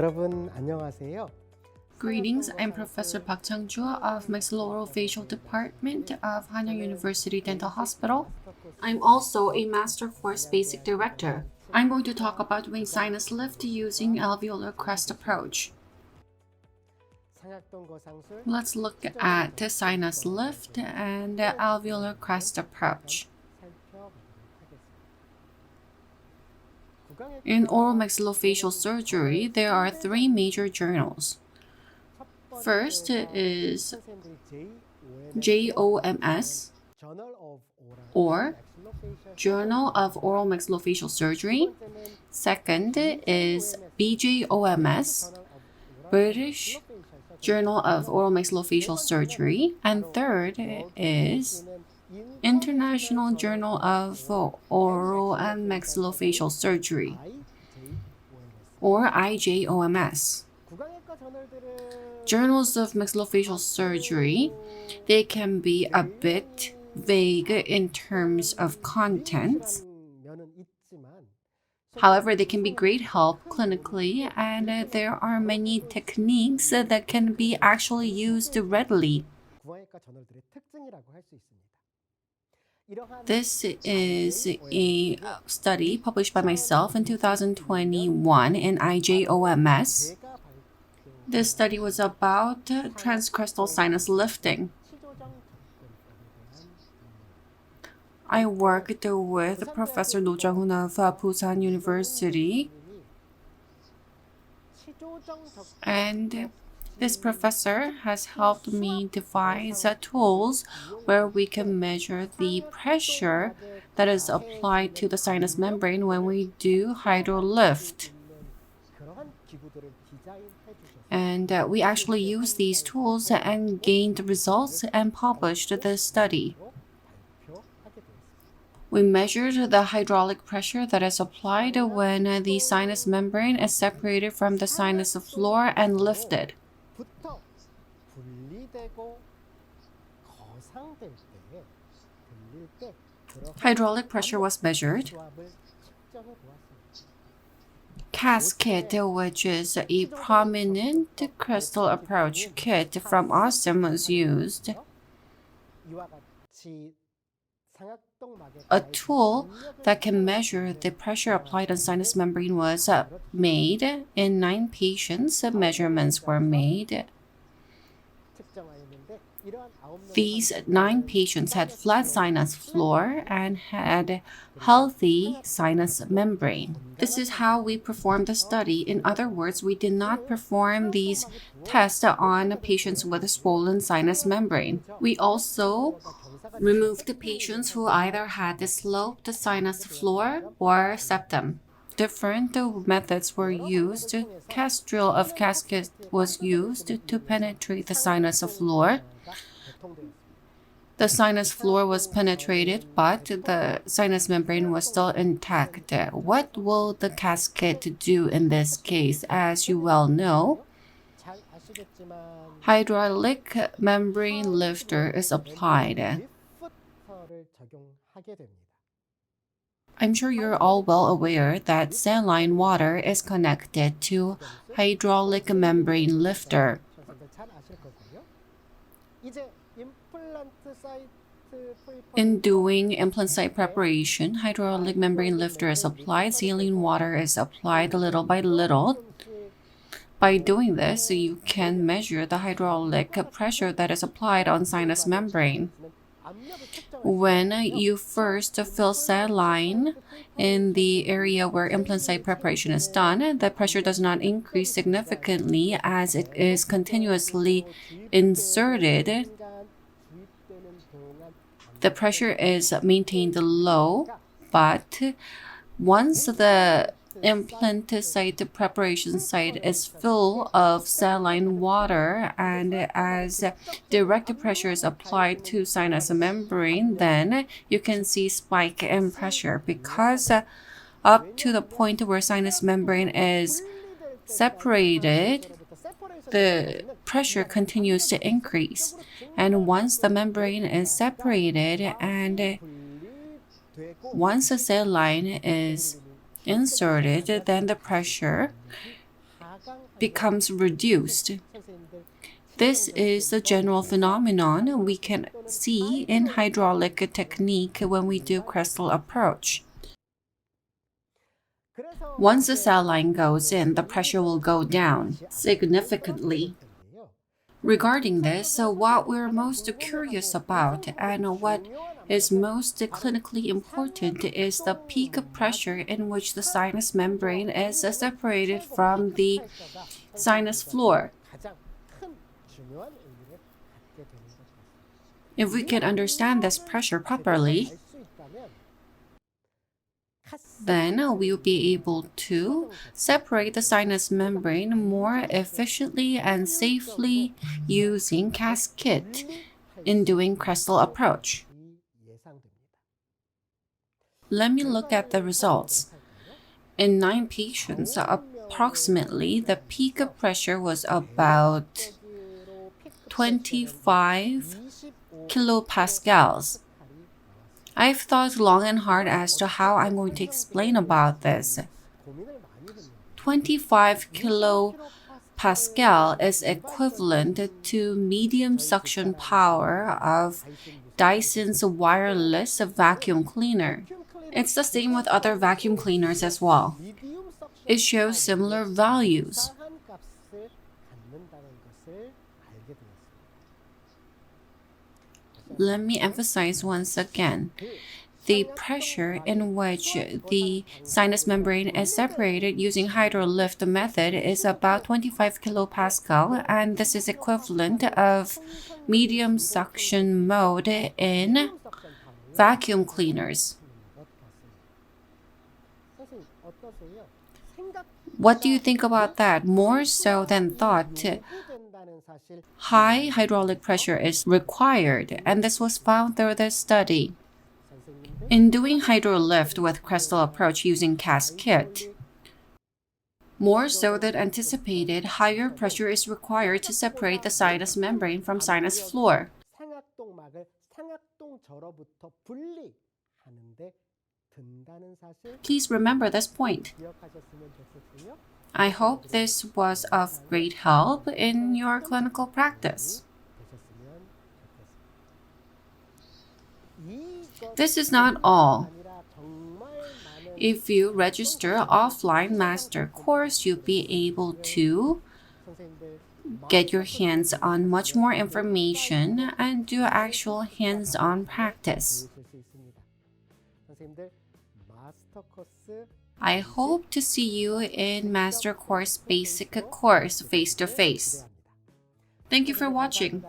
여러분 안녕하세요. Greetings, I'm Professor Park Chang-joo of Maxillofacial Department of Hanyang University Dental Hospital. I'm also a Master Course Basic Director. I'm going to talk about doing sinus lift using alveolar crest approach. Let's look at the sinus lift and the alveolar crest approach. In oral maxillofacial surgery, there are three major journals. First is JOMS, or Journal of Oral Maxillofacial Surgery. Second is BJOMS, British Journal of Oral Maxillofacial Surgery. And third is International Journal of Oral and Maxillofacial Surgery, or IJOMS. Journals of maxillofacial surgery, they can be a bit vague in terms of contents. However, they can be great help clinically, and there are many techniques that can be actually used readily. This is a study published by myself in 2021 in IJOMS. This study was about transcrestal sinus lifting. I worked with Professor No Jung-hoon of Busan University, and this professor has helped me devise tools where we can measure the pressure that is applied to the sinus membrane when we do hydrolift. And we actually used these tools and gained results and published the study. We measured the hydraulic pressure that is applied when the sinus membrane is separated from the sinus floor and lifted. Hydraulic pressure was measured. Casket, which is a prominent crystal approach kit from Osstem, was used. A tool that can measure the pressure applied on sinus membrane was made. In 9 patients, measurements were made. These 9 patients had flat sinus floor and had healthy sinus membrane. This is how we performed the study. In other words, we did not perform these tests on patients with a swollen sinus membrane. We also removed the patients who either had the sloped sinus floor or septum. Different methods were used. Castril of casket was used to penetrate the sinus floor. The sinus floor was penetrated, but the sinus membrane was still intact. What will the casket do in this case? As you well know, hydraulic membrane lifter is applied. I'm sure you're all well aware that saline water is connected to hydraulic membrane lifter. In doing implant site preparation, hydraulic membrane lifter is applied, saline water is applied little by little. By doing this, you can measure the hydraulic pressure that is applied on sinus membrane. When you first fill saline in the area where implant site preparation is done, the pressure does not increase significantly as it is continuously inserted. The pressure is maintained low, but once the implant site preparation site is full of saline water and as direct pressure is applied to sinus membrane, then you can see spike in pressure because up to the point where sinus membrane is separated, the pressure continues to increase. And once the membrane is separated and once a saline is inserted, then the pressure becomes reduced. This is a general phenomenon we can see in hydraulic technique when we do crestal approach. Once the cell line goes in, the pressure will go down significantly. Regarding this, what we're most curious about and what is most clinically important is the peak pressure in which the sinus membrane is separated from the sinus floor. If we can understand this pressure properly, then we will be able to separate the sinus membrane more efficiently and safely using casket in doing crestal approach. Let me look at the results. In 9 patients, approximately the peak pressure was about 25 kilopascals. I've thought long and hard as to how I'm going to explain about this. 25 kilopascal is equivalent to medium suction power of Dyson's wireless vacuum cleaner. It's the same with other vacuum cleaners as well. It shows similar values. Let me emphasize once again. The pressure in which the sinus membrane is separated using hydrolift method is about 25 kilopascal, and this is equivalent of medium suction mode in vacuum cleaners. What do you think about that? More so than thought, high hydraulic pressure is required, and this was found through this study. In doing hydrolift with crestal approach using casket, more so than anticipated, higher pressure is required to separate the sinus membrane from sinus floor. Please remember this point. I hope this was of great help in your clinical practice. This is not all. If you register offline master course, you'll be able to get your hands on much more information and do actual hands-on practice. I hope to see you in Master Course Basic course face-to-face. Thank you for watching.